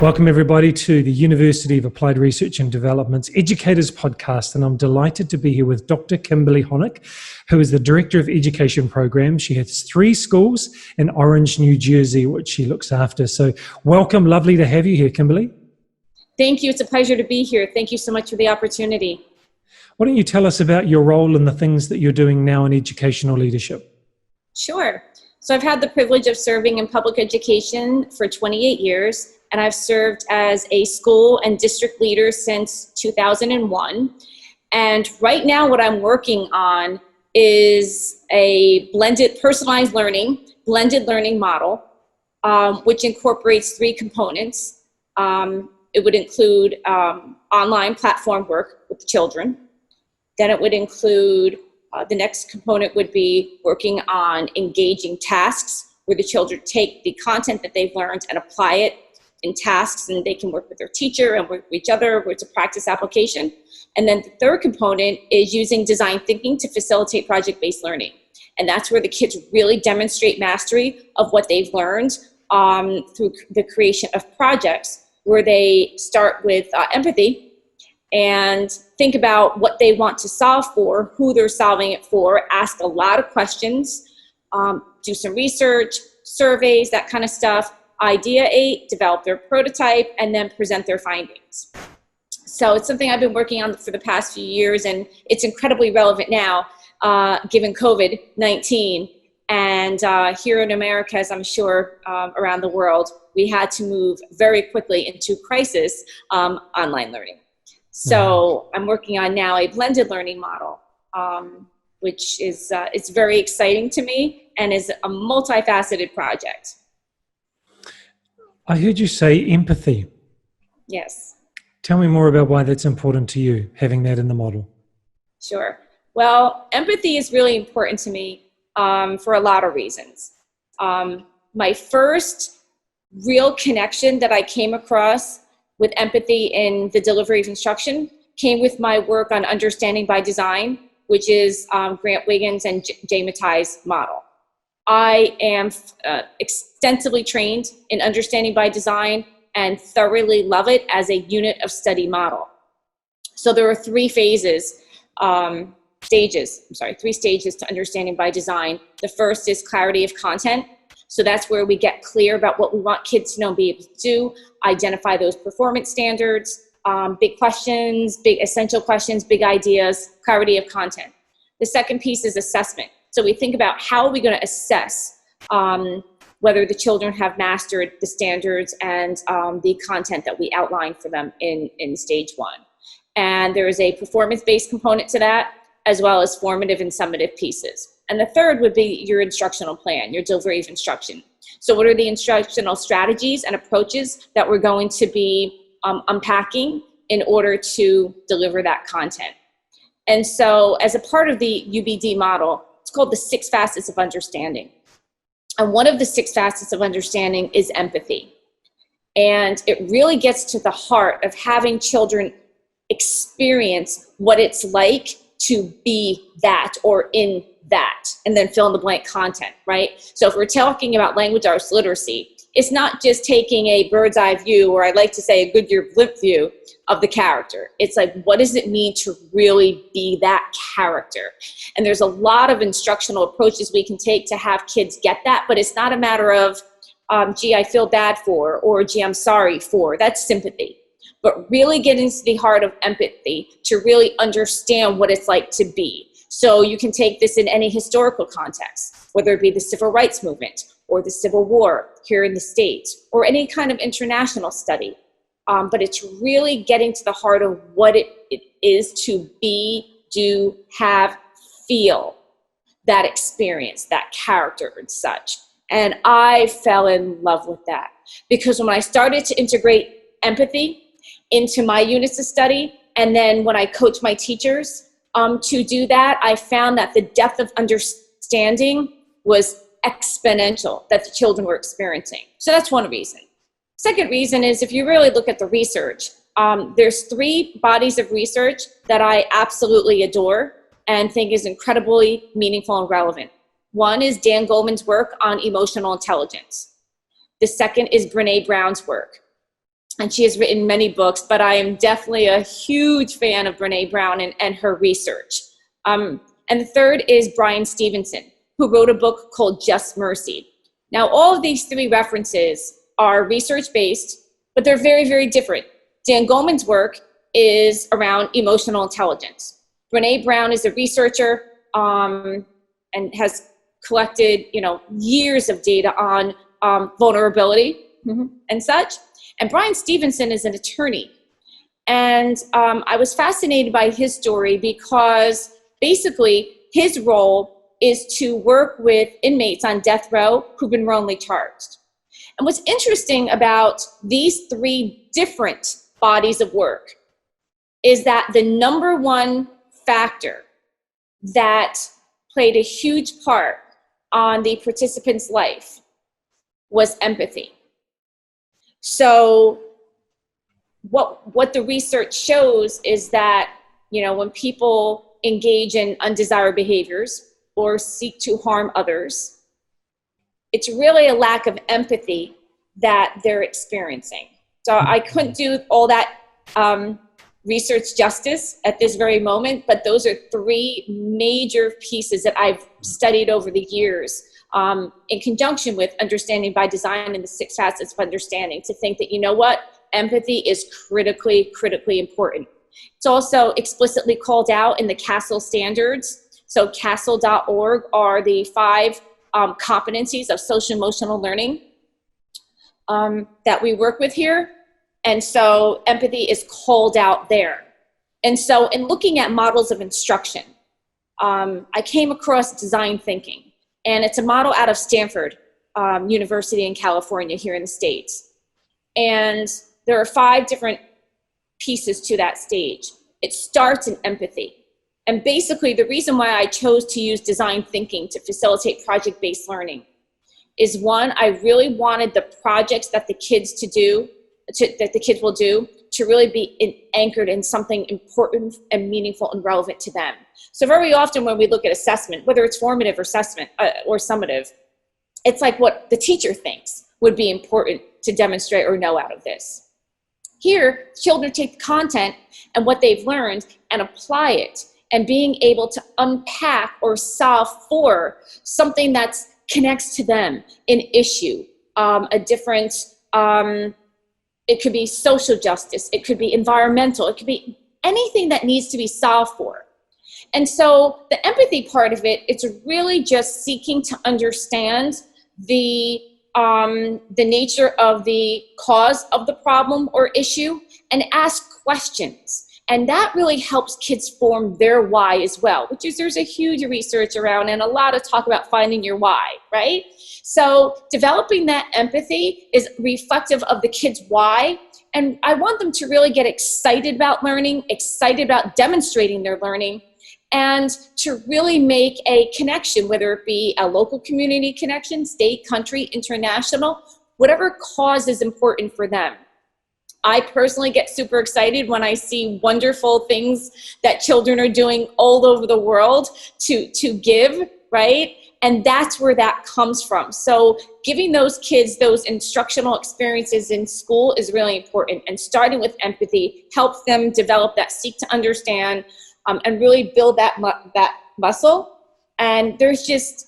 Welcome everybody to the University of Applied Research and Development's Educators podcast, and I'm delighted to be here with Dr. Kimberly Honnick, who is the Director of Education Programs. She has 3 schools in Orange, New Jersey, which she looks after. So welcome, lovely to have you here, Kimberly. Thank you, it's a pleasure to be here. Thank you so much for the opportunity. Why don't you tell us about your role and the things that you're doing now in educational leadership? Sure. So I've had the privilege of serving in public education for 28 years. And I've served as a school and district leader since 2001. And right now what I'm working on is a blended personalized learning, blended learning model, which incorporates 3 components. It would include online platform work with children. Then it would include, the next component would be working on engaging tasks where the children take the content that they've learned and apply it in tasks, and they can work with their teacher and work with each other where it's a practice application. And then the third component is using design thinking to facilitate project-based learning. And that's where the kids really demonstrate mastery of what they've learned through the creation of projects where they start with empathy and think about what they want to solve for, who they're solving it for, ask a lot of questions, do some research, surveys, that kind of stuff, ideate, develop their prototype, and then present their findings. So it's something I've been working on for the past few years, and it's incredibly relevant now, given COVID-19. And here in America, as I'm sure around the world, we had to move very quickly into crisis online learning. So I'm working on now a blended learning model, which is it's very exciting to me and is a multifaceted project. I heard you say empathy. Yes. Tell me more about why that's important to you, having that in the model. Sure. Well, empathy is really important to me for a lot of reasons. My first real connection that I came across with empathy in the delivery of instruction came with my work on Understanding by Design, which is Grant Wiggins and Jay Mattai's model. I am extensively trained in Understanding by Design and thoroughly love it as a unit of study model. So there are 3 stages to Understanding by Design. The first is clarity of content. So that's where we get clear about what we want kids to know and be able to do, identify those performance standards, big questions, big essential questions, big ideas, clarity of content. The second piece is assessment. So we think about how are we going to assess whether the children have mastered the standards and the content that we outlined for them in stage 1. And there is a performance-based component to that, as well as formative and summative pieces. And the third would be your instructional plan, your delivery of instruction. So what are the instructional strategies and approaches that we're going to be unpacking in order to deliver that content? And so as a part of the UBD model, it's called the 6 facets of understanding. And one of the 6 facets of understanding is empathy. And it really gets to the heart of having children experience what it's like to be that or in that, and then fill in the blank content, right? So if we're talking about language arts literacy, it's not just taking a bird's eye view, or I like to say a Goodyear blimp view of the character. It's like, what does it mean to really be that character? And there's a lot of instructional approaches we can take to have kids get that, but it's not a matter of, gee, I feel bad for, or gee, I'm sorry for. That's sympathy. But really getting to the heart of empathy to really understand what it's like to be. So you can take this in any historical context, whether it be the civil rights movement or the Civil War here in the States, or any kind of international study. But it's really getting to the heart of what it is to be, do, have, feel that experience, that character and such. And I fell in love with that, because when I started to integrate empathy into my units of study, and then when I coach my teachers to do that, I found that the depth of understanding was exponential that the children were experiencing. So that's one reason. Second reason is, if you really look at the research, there's 3 bodies of research that I absolutely adore and think is incredibly meaningful and relevant. One is Dan Goleman's work on emotional intelligence. The second is Brene Brown's work. and she has written many books, but I am definitely a huge fan of Brené Brown and her research. And the third is Brian Stevenson, who wrote a book called Just Mercy. Now, all of these three references are research-based, but they're very, very different. Dan Goleman's work is around emotional intelligence. Brené Brown is a researcher and has collected, years of data on vulnerability and such. And Brian Stevenson is an attorney. And I was fascinated by his story because basically his role is to work with inmates on death row who've been wrongly charged. And what's interesting about these three different bodies of work is that the number one factor that played a huge part on the participant's life was empathy. So what the research shows is that, when people engage in undesired behaviors or seek to harm others, it's really a lack of empathy that they're experiencing. So I couldn't do all that research justice at this very moment, but those are three major pieces that I've studied over the years in conjunction with understanding by design and the 6 facets of understanding, to think that, empathy is critically important. It's also explicitly called out in the CASEL standards. So CASEL.org are the 5 competencies of social emotional learning that we work with here. And so empathy is called out there. And so in looking at models of instruction, I came across design thinking. And it's a model out of Stanford University in California here in the States. And there are 5 different pieces to that stage. It starts in empathy. And basically the reason why I chose to use design thinking to facilitate project-based learning is, one, I really wanted the projects that the kids will do to really be anchored in something important and meaningful and relevant to them. So very often when we look at assessment, whether it's formative or assessment or summative, it's like what the teacher thinks would be important to demonstrate or know out of this. Here, children take the content and what they've learned and apply it, and being able to unpack or solve for something that connects to them, an issue, a difference. It could be social justice, it could be environmental, it could be anything that needs to be solved for. And so the empathy part of it, it's really just seeking to understand the nature of the cause of the problem or issue and ask questions. And that really helps kids form their why as well, which is, there's a huge research around and a lot of talk about finding your why, right? So developing that empathy is reflective of the kid's why. And I want them to really get excited about learning, excited about demonstrating their learning, and to really make a connection, whether it be a local community connection, state, country, international, whatever cause is important for them. I personally get super excited when I see wonderful things that children are doing all over the world to give, right? And that's where that comes from. So giving those kids those instructional experiences in school is really important. And starting with empathy helps them develop that seek to understand and really build that muscle. And there's just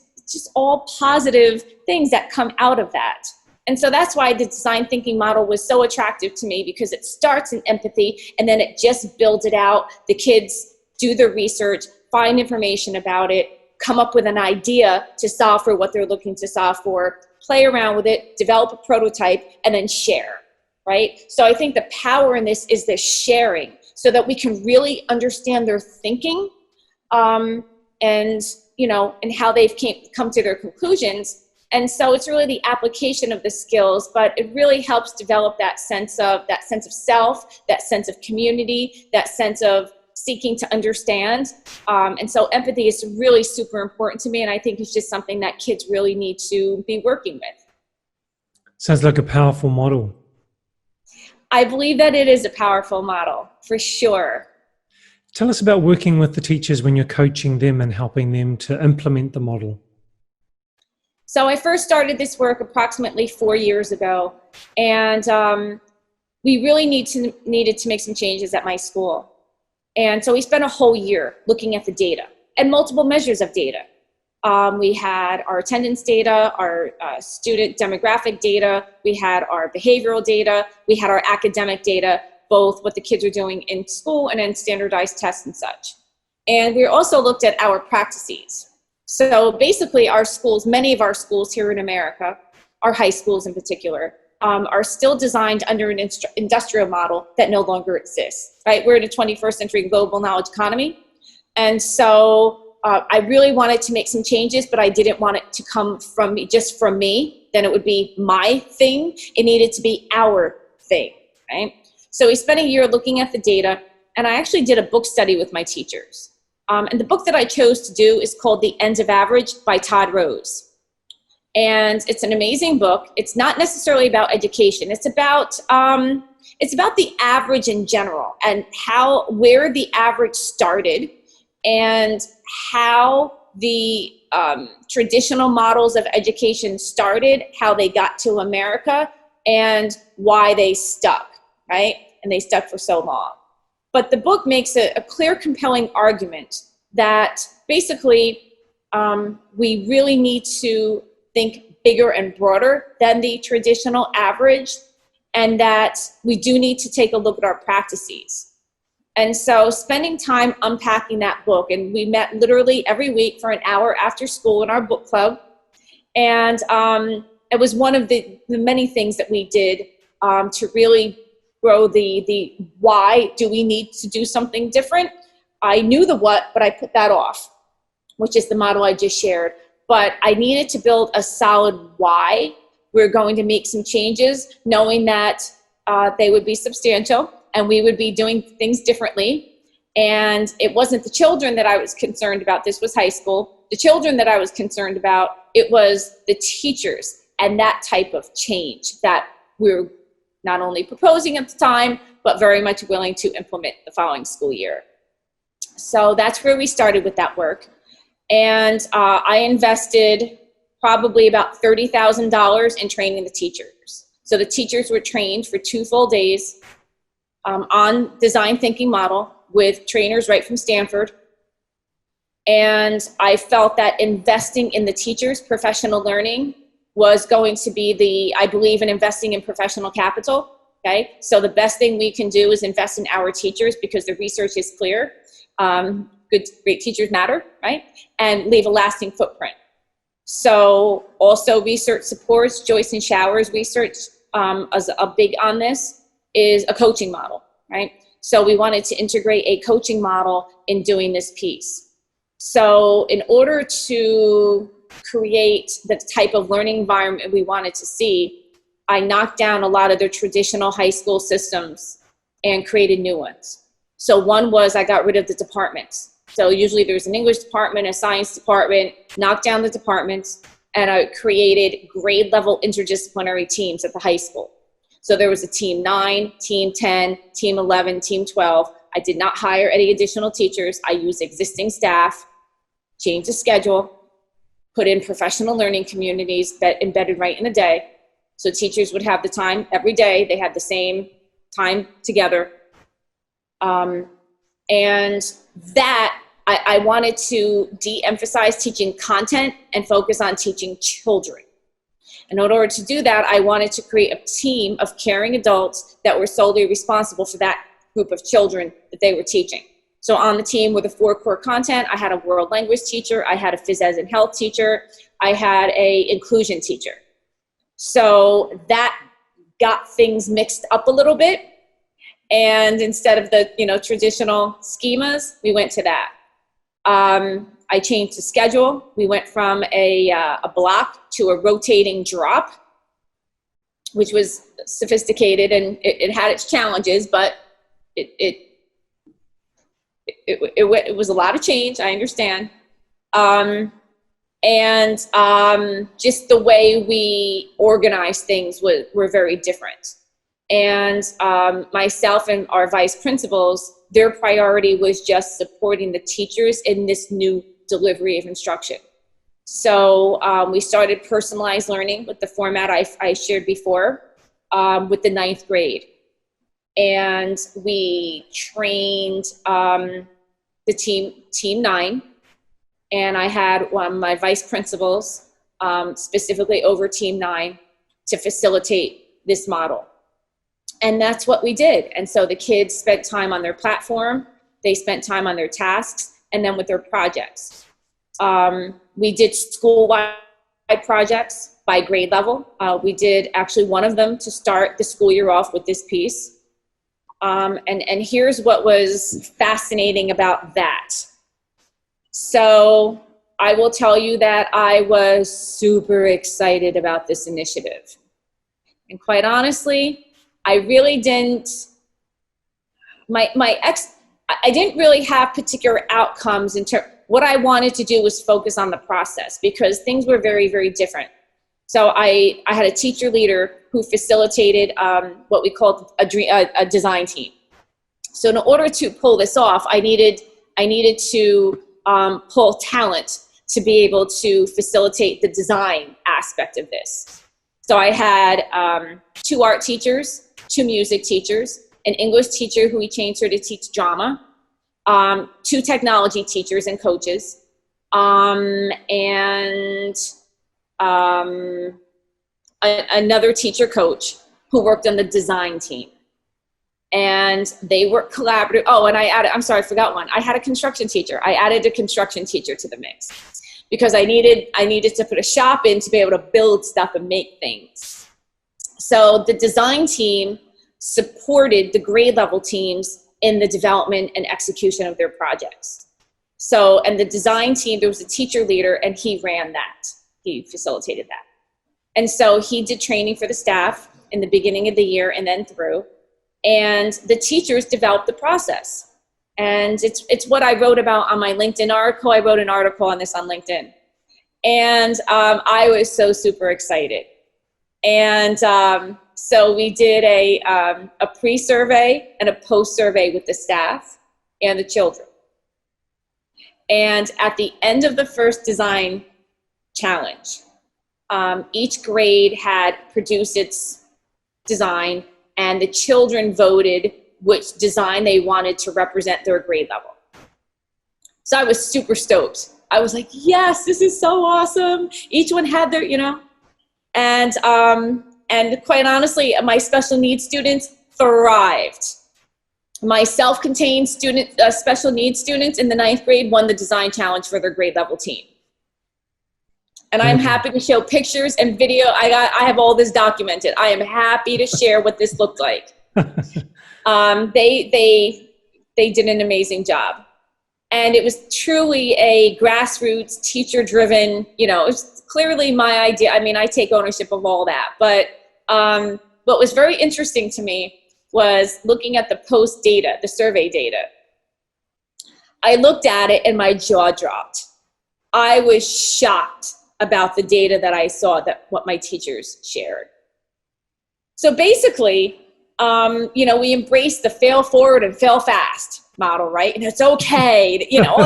all positive things that come out of that. And so that's why the design thinking model was so attractive to me, because it starts in empathy and then it just builds it out. The kids do the research, find information about it, come up with an idea to solve for what they're looking to solve for, play around with it, develop a prototype, and then share, right? So I think the power in this is the sharing, so that we can really understand their thinking and how they've come to their conclusions. And so it's really the application of the skills, but it really helps develop that sense of self, that sense of community, that sense of seeking to understand. And so empathy is really super important to me. And I think it's just something that kids really need to be working with. Sounds like a powerful model. I believe that it is a powerful model, for sure. Tell us about working with the teachers when you're coaching them and helping them to implement the model. So I first started this work approximately 4 years ago, and we really needed to make some changes at my school. And so we spent a whole year looking at the data and multiple measures of data. We had our attendance data, our student demographic data, we had our behavioral data, we had our academic data, both what the kids are doing in school and in standardized tests and such. And we also looked at our practices. So basically our schools, many of our schools here in America, our high schools in particular, are still designed under an industrial model that no longer exists, right? We're in a 21st century global knowledge economy. And so I really wanted to make some changes, but I didn't want it to come from me, just from me. Then it would be my thing. It needed to be our thing, right? So we spent a year looking at the data, and I actually did a book study with my teachers. And the book that I chose to do is called The Ends of Average by Todd Rose. And it's an amazing book. It's not necessarily about education. It's about the average in general and where the average started and how the traditional models of education started, how they got to America, and why they stuck, right? And they stuck for so long. But the book makes a clear, compelling argument that basically we really need to think bigger and broader than the traditional average, and that we do need to take a look at our practices. And so spending time unpacking that book, and we met literally every week for an hour after school in our book club. And it was one of the many things that we did to really grow the why do we need to do something different. I knew the what, but I put that off, which is the model I just shared. But I needed to build a solid why we're going to make some changes, knowing that they would be substantial and we would be doing things differently. And it wasn't the children that I was concerned about. This was high school. The children that I was concerned about, it was the teachers and that type of change that we were not only proposing at the time, but very much willing to implement the following school year. So that's where we started with that work. And I invested probably about $30,000 in training the teachers. So the teachers were trained for 2 full days on design thinking model with trainers right from Stanford. And I felt that investing in the teachers' professional learning was going to be I believe in investing in professional capital, okay? So the best thing we can do is invest in our teachers because the research is clear. Great teachers matter, right? And leave a lasting footprint. So also research supports, Joyce and Showers research as a big on this is a coaching model, right? So we wanted to integrate a coaching model in doing this piece. So in order to create the type of learning environment we wanted to see, I knocked down a lot of the traditional high school systems and created new ones. So one was I got rid of the departments. So usually there's an English department, a science department, knocked down the departments, and I created grade level interdisciplinary teams at the high school. So there was a team 9, team 10, team 11, team 12. I did not hire any additional teachers. I used existing staff, changed the schedule, put in professional learning communities that embedded right in the day. So teachers would have the time every day. They had the same time together. And that I wanted to de-emphasize teaching content and focus on teaching children. And in order to do that, I wanted to create a team of caring adults that were solely responsible for that group of children that they were teaching. So on the team were the 4 core content. I had a world language teacher. I had a phys ed and health teacher. I had a inclusion teacher. So that got things mixed up a little bit. And instead of the traditional schemas, we went to that. I changed the schedule. We went from a block to a rotating drop, which was sophisticated, and it had its challenges, but it was a lot of change. I understand. Just the way we organized things were very different. And myself and our vice principals, their priority was just supporting the teachers in this new delivery of instruction. So we started personalized learning with the format I shared before with the 9th grade. and we trained the team 9, and I had one of my vice principals specifically over team 9 to facilitate this model. And that's what we did. And so the kids spent time on their platform, they spent time on their tasks, and then with their projects. We did school-wide projects by grade level. We did actually one of them to start the school year off with this piece. And here's what was fascinating about that. So I will tell you that I was super excited about this initiative. And quite honestly, I really didn't, I didn't really have particular outcomes in terms, what I wanted to do was focus on the process because things were very, very different. So I had a teacher leader who facilitated what we called a design team. So in order to pull this off, I needed to pull talent to be able to facilitate the design aspect of this. So I had 2 art teachers, 2 music teachers, an English teacher who we changed her to teach drama, 2 technology teachers and coaches, and another teacher coach who worked on the design team. And they worked collaborative. Oh, and I added, I'm sorry, I forgot one. I had a construction teacher. I added a construction teacher to the mix because I needed to put a shop in to be able to build stuff and make things. So the design team supported the grade level teams in the development and execution of their projects. So, and the design team, there was a teacher leader and he ran that. He facilitated that. And so he did training for the staff in the beginning of the year and then through. And the teachers developed the process. And it's what I wrote about on my LinkedIn article. I wrote an article on this on LinkedIn. And I was so super excited. And so we did a pre-survey and a post-survey with the staff and the children. And at the end of the first design challenge, each grade had produced its design and the children voted which design they wanted to represent their grade level. So I was super stoked. I was like, yes, this is so awesome. Each one had their, and quite honestly, my special needs students thrived. My self-contained special needs students in the 9th grade won the design challenge for their grade level team. And I'm happy to show pictures and video. I have all this documented. I am happy to share what this looked like. They did an amazing job. And it was truly a grassroots, teacher-driven, it was clearly my idea. I mean, I take ownership of all that. But what was very interesting to me was looking at the post data, the survey data. I looked at it and my jaw dropped. I was shocked about the data that I saw, what my teachers shared. So basically, we embrace the fail forward and fail fast model, right? And it's okay, all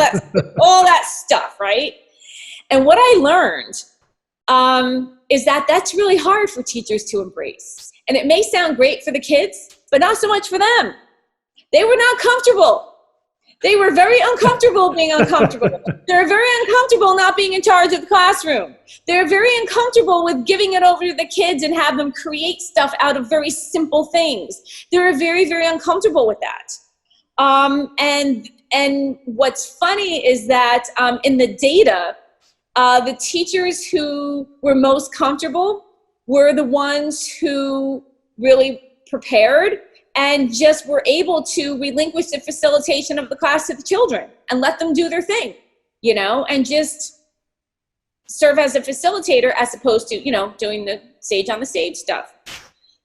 that stuff, right? And what I learned is that that's really hard for teachers to embrace. And it may sound great for the kids, but not so much for them. They were not comfortable. They were very uncomfortable being uncomfortable. They're very uncomfortable not being in charge of the classroom. They're very uncomfortable with giving it over to the kids and have them create stuff out of very simple things. They're very, very uncomfortable with that. And what's funny is that in the data, the teachers who were most comfortable were the ones who really prepared and just were able to relinquish the facilitation of the class to the children and let them do their thing, and just serve as a facilitator as opposed to, doing the sage on the stage stuff.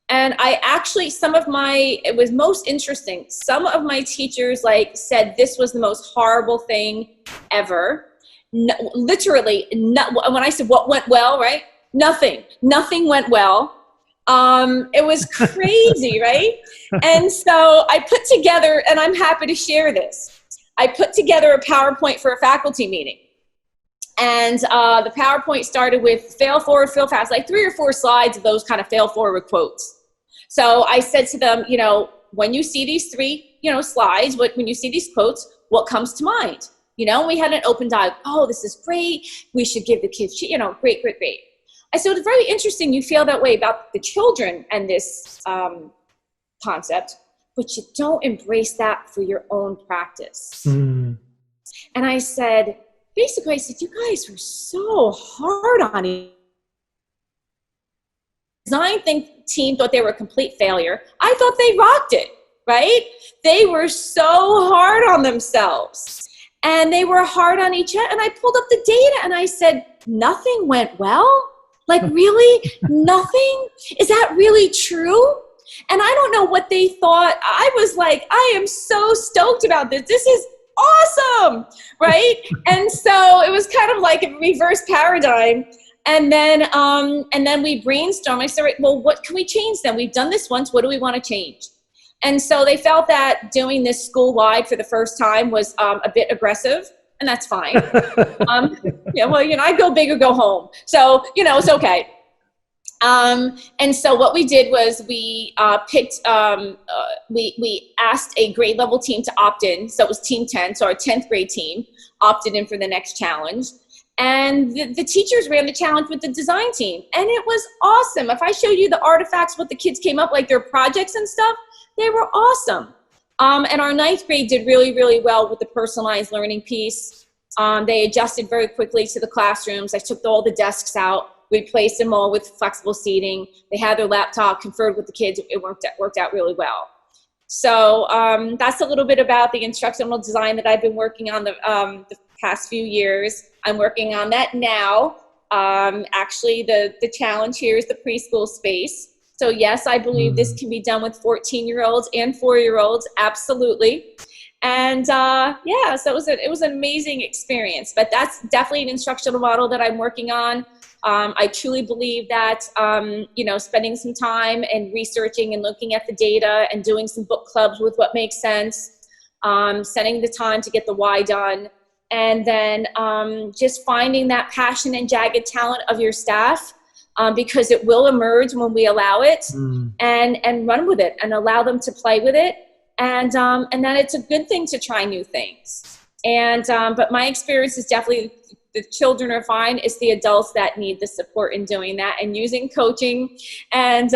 And I actually, it was most interesting. Some of my teachers said this was the most horrible thing ever. Literally, when I said what went well, right? Nothing went well. It was crazy, right? And so I put together, and I'm happy to share this, I put together a PowerPoint for a faculty meeting. And the PowerPoint started with fail forward, fail fast, 3 or 4 slides of those kind of fail forward quotes. So I said to them, when you see these three, slides, when you see these quotes, what comes to mind? We had an open dialogue. Oh, this is great. We should give the kids, great, great, great. I said, it's very interesting you feel that way about the children and this concept, but you don't embrace that for your own practice. And I said, basically, I said, you guys were so hard on it. Design team thought they were a complete failure. I thought they rocked it, right? They were so hard on themselves. And they were hard on each other. And I pulled up the data and I said, nothing went well? Like, really? Nothing? Is that really true? And I don't know what they thought. I was like, I am so stoked about this. This is awesome, right? And so it was kind of like a reverse paradigm. And then we brainstormed. I said, well, what can we change then? We've done this once. What do we want to change? And so they felt that doing this school-wide for the first time was a bit aggressive, and that's fine. I go big or go home. So, it's okay. And so what we did was we we asked a grade level team to opt in. So it was team 10. So our 10th grade team opted in for the next challenge. And the teachers ran the challenge with the design team. And it was awesome. If I showed you the artifacts, what the kids came up, like their projects and stuff, they were awesome. And our 9th grade did really, really well with the personalized learning piece. They adjusted very quickly to the classrooms. I took all the desks out. We replaced them all with flexible seating. They had their laptop, conferred with the kids. It worked out really well. So that's a little bit about the instructional design that I've been working on the past few years. I'm working on that now. Actually, the challenge here is the preschool space. So yes, I believe this can be done with 14-year-olds and 4-year-olds, absolutely. And so it was an amazing experience. But that's definitely an instructional model that I'm working on. I truly believe that, spending some time and researching and looking at the data and doing some book clubs with what makes sense, setting the time to get the why done, and then just finding that passion and jagged talent of your staff, because it will emerge when we allow it, and run with it and allow them to play with it. And then it's a good thing to try new things. But my experience is definitely the children are fine. It's the adults that need the support in doing that and using coaching and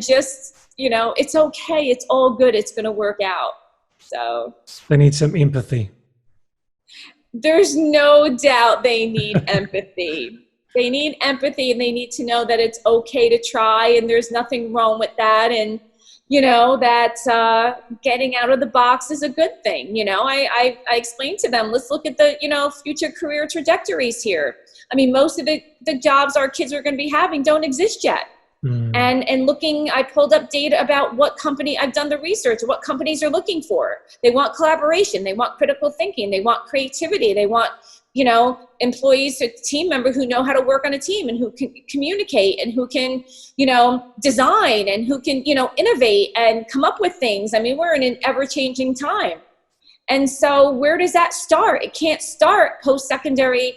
just, it's okay. It's all good. It's going to work out. So they need some empathy. There's no doubt they need empathy. They need empathy, and they need to know that it's okay to try and there's nothing wrong with that. And that getting out of the box is a good thing. I explained to them, let's look at the, future career trajectories here. I mean, most of the jobs our kids are going to be having don't exist yet. And looking, I pulled up data about I've done the research, what companies are looking for. They want collaboration. They want critical thinking. They want creativity. They want, employees, a team member who know how to work on a team and who can communicate and who can, design and who can, innovate and come up with things. I mean, we're in an ever-changing time. And so where does that start? It can't start post-secondary,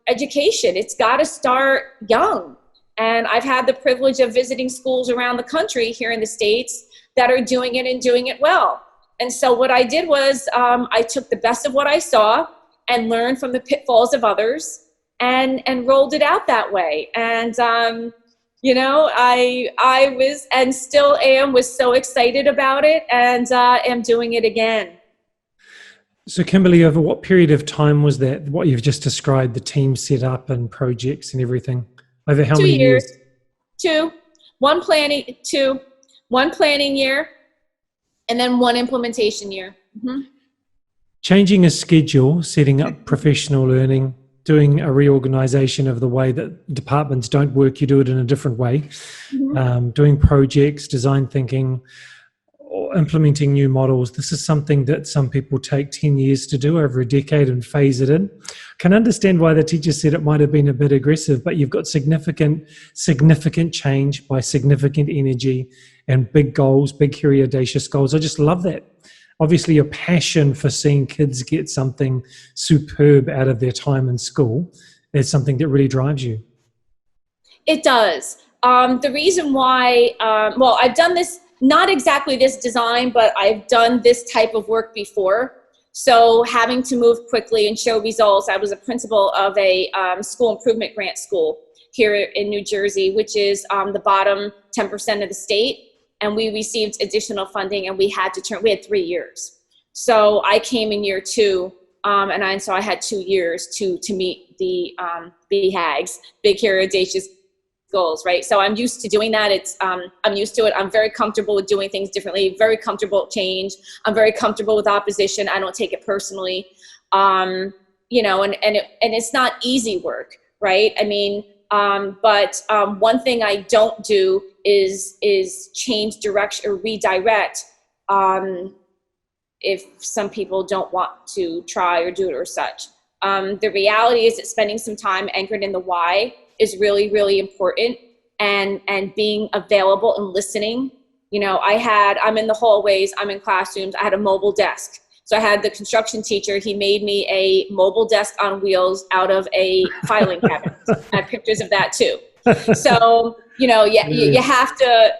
education. It's got to start young. And I've had the privilege of visiting schools around the country here in the States that are doing it and doing it well. And so what I did was I took the best of what I saw and learned from the pitfalls of others and rolled it out that way. And, I was and still was so excited about it and am doing it again. So Kimberly, over what period of time was that, what you've just described, the team set up and projects and everything? Over how many years? 2. One planning year. And then 1 implementation year. Changing a schedule, setting up professional learning, doing a reorganization of the way that departments don't work, you do it in a different way. Doing projects, design thinking, or implementing new models. This is something that some people take 10 years to do, over a decade, and phase it in. Can understand why the teacher said it might have been a bit aggressive, but you've got significant change by significant energy and big goals, big, hairy, audacious goals. I just love that. Obviously, your passion for seeing kids get something superb out of their time in school is something that really drives you. It does. The reason why, I've done this Not exactly this design, but I've done this type of work before. So having to move quickly and show results. I was a principal of a school improvement grant school here in New Jersey, which is the bottom 10% of the state. And we received additional funding, and we had 3 years. So I came in year 2, so I had 2 years to meet the BHAGs, big, hairy, audacious goals, right? So I'm used to doing that. I'm used to it. I'm very comfortable with doing things differently, very comfortable with change. I'm very comfortable with opposition. I don't take it personally. And it's not easy work, right? I mean, but one thing I don't do is change direction or redirect if some people don't want to try or do it or such. The reality is that spending some time anchored in the why is really, really important, and being available and listening. I'm in the hallways, I'm in classrooms, I had a mobile desk. So I had the construction teacher, he made me a mobile desk on wheels out of a filing cabinet. I have pictures of that too. So, you have to,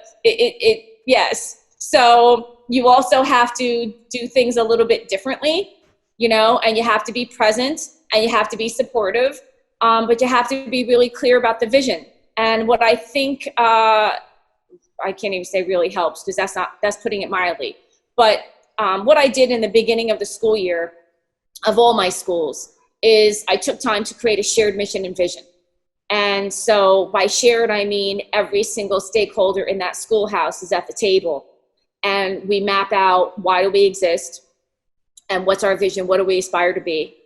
yes. So you also have to do things a little bit differently, and you have to be present, and you have to be supportive, but you have to be really clear about the vision. And what I think, I can't even say really helps, because that's putting it mildly. But what I did in the beginning of the school year of all my schools is I took time to create a shared mission and vision. And so by shared, I mean every single stakeholder in that schoolhouse is at the table. And we map out, why do we exist? And what's our vision? What do we aspire to be?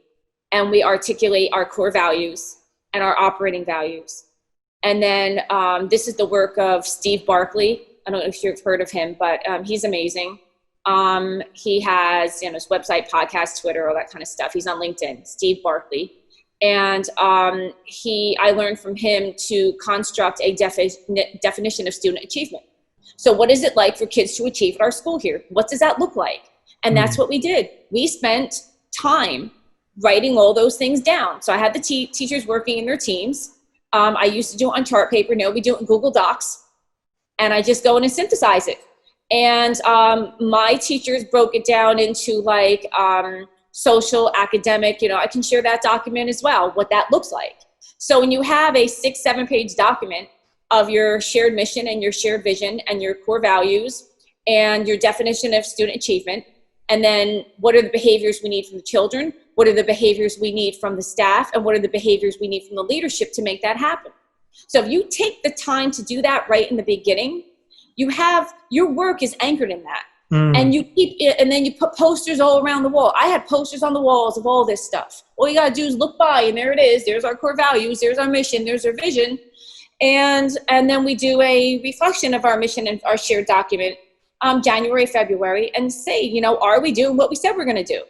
And we articulate our core values and our operating values. And then this is the work of Steve Barkley. I don't know if you've heard of him, but he's amazing. He has his website, podcast, Twitter, all that kind of stuff. He's on LinkedIn, Steve Barkley. And I learned from him to construct a definition of student achievement. So what is it like for kids to achieve at our school here? What does that look like? And that's what we did. We spent time writing all those things down. So I had the teachers working in their teams. I used to do it on chart paper. Now we do it in Google Docs. And I just go in and synthesize it. And my teachers broke it down into like social, academic, I can share that document as well, what that looks like. So when you have a 6-7 page document of your shared mission and your shared vision and your core values and your definition of student achievement, and then what are the behaviors we need from the children, what are the behaviors we need from the staff, and what are the behaviors we need from the leadership to make that happen. So if you take the time to do that right in the beginning, your work is anchored in that. And then you put posters all around the wall. I had posters on the walls of all this stuff. All you got to do is look by, and there it is. There's our core values. There's our mission. There's our vision. And then we do a reflection of our mission and our shared document January, February, and say, are we doing what we said we're going to do?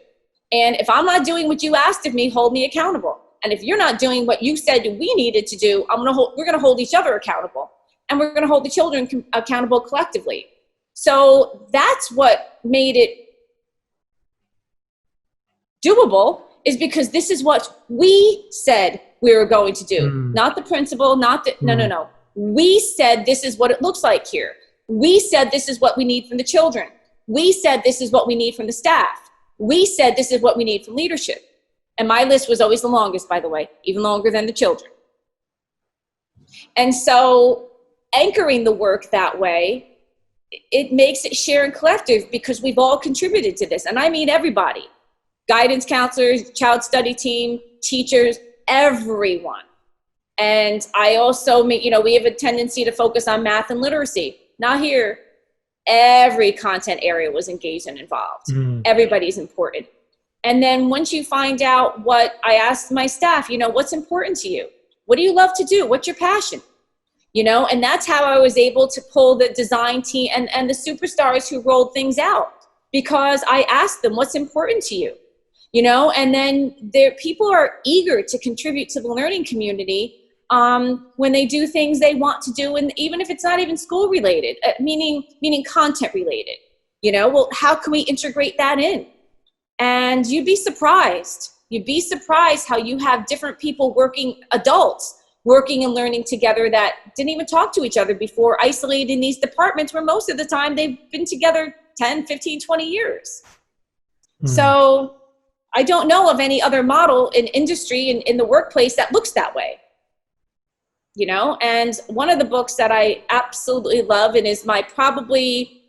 And if I'm not doing what you asked of me, hold me accountable. And if you're not doing what you said we needed to do, we're going to hold each other accountable. And we're going to hold the children accountable collectively. So that's what made it doable, is because this is what we said we were going to do. Not the principal, no. We said this is what it looks like here. We said this is what we need from the children. We said this is what we need from the staff. We said this is what we need from leadership. And my list was always the longest, by the way, even longer than the children. And so anchoring the work that way, it makes it shared and collective, because we've all contributed to this. And I mean everybody, guidance counselors, child study team, teachers, everyone. And I also, we have a tendency to focus on math and literacy. Not here. Every content area was engaged and involved. Everybody's important. And then once you find out what I asked my staff, what's important to you? What do you love to do? What's your passion? And that's how I was able to pull the design team and the superstars who rolled things out, because I asked them, what's important to you? And then people are eager to contribute to the learning community when they do things they want to do, and even if it's not even school related, meaning content related, well, how can we integrate that in? And you'd be surprised how you have different people working, adults working and learning together that didn't even talk to each other before, isolated in these departments where most of the time they've been together 10, 15, 20 years. So I don't know of any other model in industry and in the workplace that looks that way. You know, and one of the books that I absolutely love and is my probably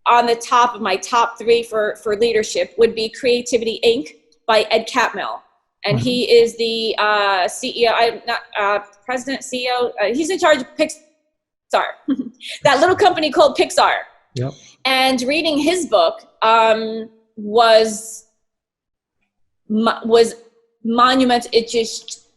on the top of my top 3 for leadership would be Creativity Inc. by Ed Catmull. And he is the CEO, president, CEO, he's in charge of Pixar, that little company called Pixar. Yep. And reading his book was monumental. It just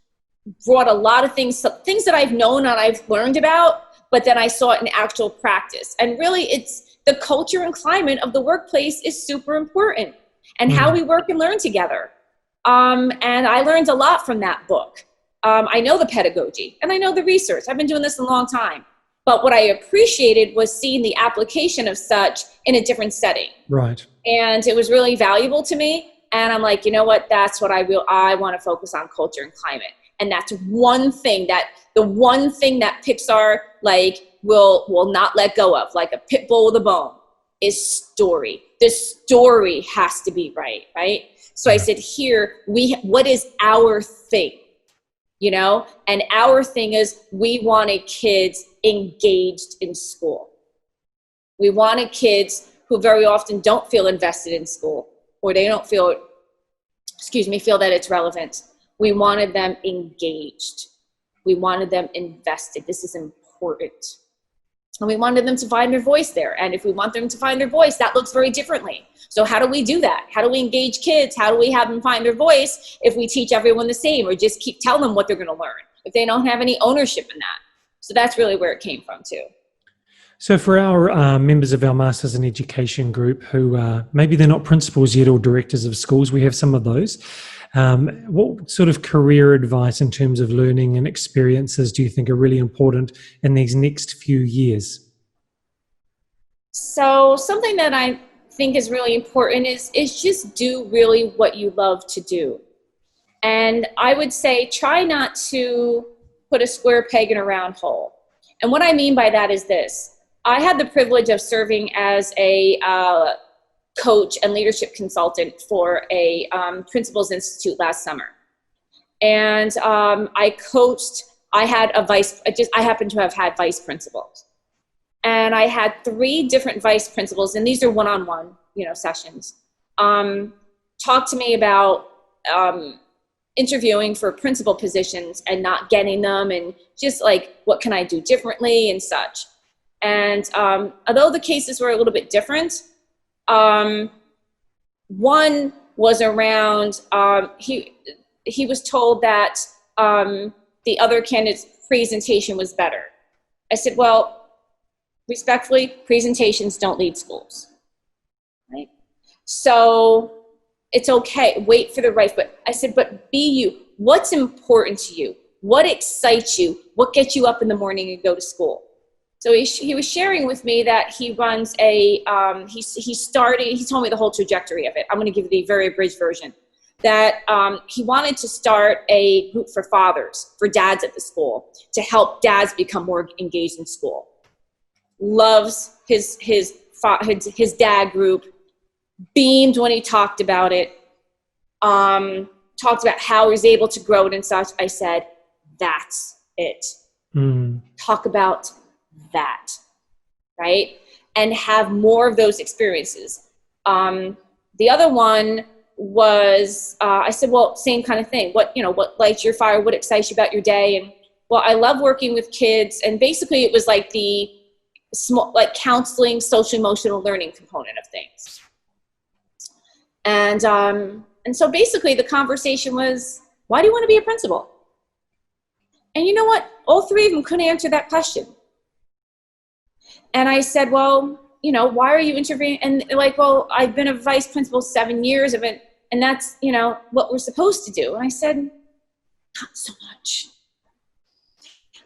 brought a lot of things that I've known and I've learned about, but then I saw it in actual practice. And really, it's the culture and climate of the workplace is super important, and how we work and learn together. And I learned a lot from that book. I know the pedagogy and I know the research. I've been doing this a long time. But what I appreciated was seeing the application of such in a different setting. Right. And it was really valuable to me. And I'm like, you know what? That's what I want to focus on, culture and climate. And that's the one thing that Pixar will not let go of, like a pit bull with a bone, is story. The story has to be right? So I said, what is our thing? You know, and our thing is we wanted kids engaged in school. We wanted kids who very often don't feel invested in school, or they don't feel that it's relevant. We wanted them engaged. We wanted them invested. This is important. And we wanted them to find their voice there. And if we want them to find their voice, that looks very differently. So how do we do that? How do we engage kids? How do we have them find their voice if we teach everyone the same, or just keep telling them what they're going to learn if they don't have any ownership in that? So that's really where it came from too. So for our members of our Masters in Education group who maybe they're not principals yet or directors of schools, we have some of those. What sort of career advice in terms of learning and experiences do you think are really important in these next few years? So something that I think is really important is just do really what you love to do. And I would say try not to put a square peg in a round hole. And what I mean by that is this. I had the privilege of serving as a coach and leadership consultant for a Principals Institute last summer. And I coached, I happen to have had vice principals. And I had 3 different vice principals, and these are one-on-one, sessions, talk to me about interviewing for principal positions and not getting them, and just like, what can I do differently and such. And although the cases were a little bit different, one was around, he was told that the other candidate's presentation was better. I said, well, respectfully, presentations don't lead schools, right? So it's okay, wait for the right, but I said, but be you. What's important to you? What excites you? What gets you up in the morning and go to school? So he was sharing with me that he runs he told me the whole trajectory of it. I'm going to give you the very abridged version. That he wanted to start a group for fathers, for dads at the school, to help dads become more engaged in school. Loves his dad group, beamed when he talked about it, talked about how he was able to grow it and such. I said, that's it. Talk about that, right? And have more of those experiences. The other one was, I said, well, same kind of thing. What lights your fire? What excites you about your day? And well, I love working with kids. And basically it was like the small, like counseling, social emotional learning component of things. And so basically the conversation was, why do you want to be a principal? And you know what? All 3 of them couldn't answer that question. And I said, well, why are you interviewing? And they're like, well, I've been a vice principal 7 years of it, and that's, what we're supposed to do. And I said, not so much.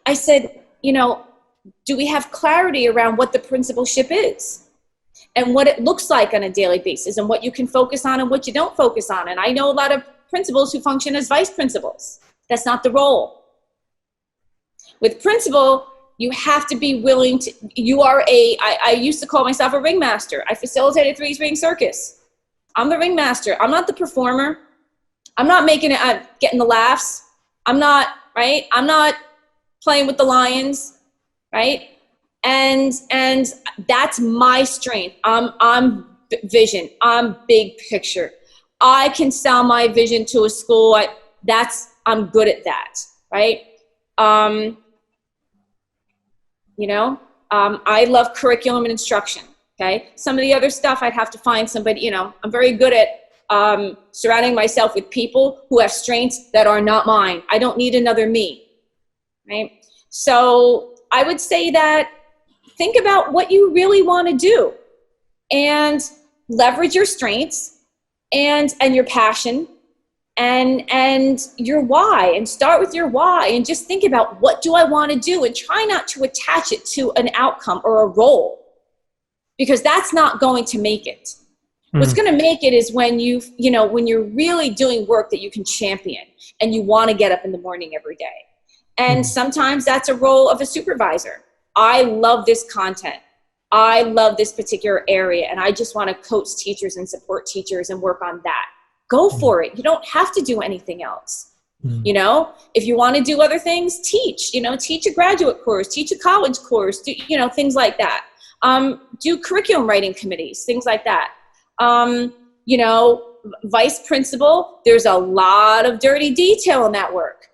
I said, do we have clarity around what the principalship is and what it looks like on a daily basis and what you can focus on and what you don't focus on? And I know a lot of principals who function as vice principals. That's not the role. With principal, you have to be willing to, I used to call myself a ringmaster. I facilitated 3-ring circus. I'm the ringmaster. I'm not the performer. I'm not making it, getting the laughs. I'm not, right? I'm not playing with the lions, right? And that's my strength. I'm vision. I'm big picture. I can sell my vision to a school. I'm good at that, right? I love curriculum and instruction. Okay. Some of the other stuff I'd have to find somebody, I'm very good at surrounding myself with people who have strengths that are not mine. I don't need another me. Right. So I would say that think about what you really want to do and leverage your strengths and your passion and your why, and start with your why and just think about, what do I want to do, and try not to attach it to an outcome or a role, because that's not going to make it. What's going to make it is when when you're really doing work that you can champion and you want to get up in the morning every day. And sometimes that's a role of a supervisor. I love this content. I love this particular area, and I just want to coach teachers and support teachers and work on that. Go for it. You don't have to do anything else. If you want to do other things, teach a graduate course, teach a college course, do, things like that. Do curriculum writing committees, things like that. Vice principal, there's a lot of dirty detail in that work.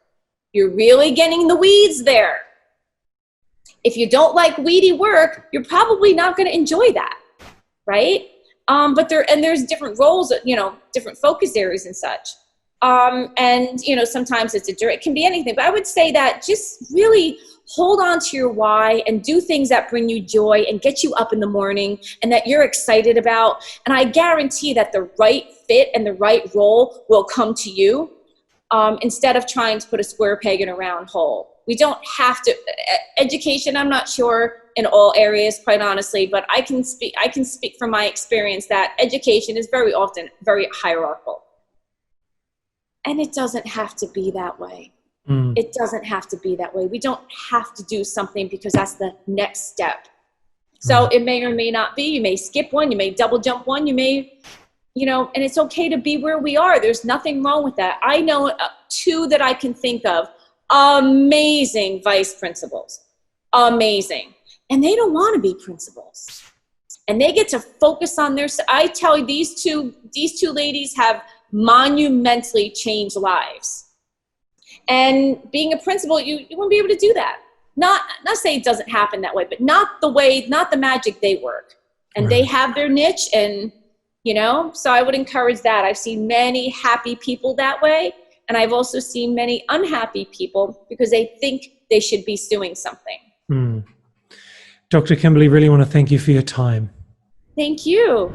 You're really getting the weeds there. If you don't like weedy work, you're probably not going to enjoy that, right? But there's different roles, different focus areas and such. Sometimes it can be anything, but I would say that just really hold on to your why and do things that bring you joy and get you up in the morning and that you're excited about. And I guarantee that the right fit and the right role will come to you, instead of trying to put a square peg in a round hole. We don't have to, education, I'm not sure in all areas, quite honestly, but I can speak from my experience that education is very often very hierarchical. And it doesn't have to be that way. It doesn't have to be that way. We don't have to do something because that's the next step. So it may or may not be. You may skip one, you may double jump one, you may, and it's okay to be where we are. There's nothing wrong with that. I know 2 that I can think of, amazing vice principals, amazing. And they don't want to be principals. And they get to focus on I tell you, these two ladies have monumentally changed lives. And being a principal, you wouldn't be able to do that. Not say it doesn't happen that way, but not the magic they work. And they have their niche, and, so I would encourage that. I've seen many happy people that way. And I've also seen many unhappy people because they think they should be doing something. Dr. Kimberly, really want to thank you for your time. Thank you.